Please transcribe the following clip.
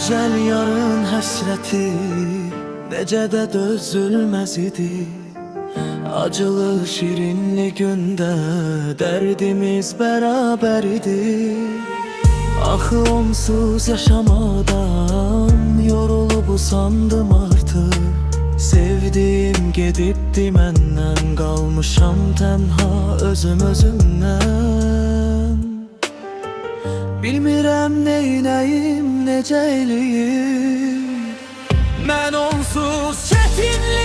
gözəl yarın həsrəti necə də dözülməz idi. Acılı şirinli gündə dərdimiz bərabər idi. Axı onsuz yaşamadan yorulub usandım artıq. Sevdiğim gedibdi məndən, qalmışam tənha özümdən. Bilmirəm neynəyim, necə eləyim. Mən onsuz çətinlik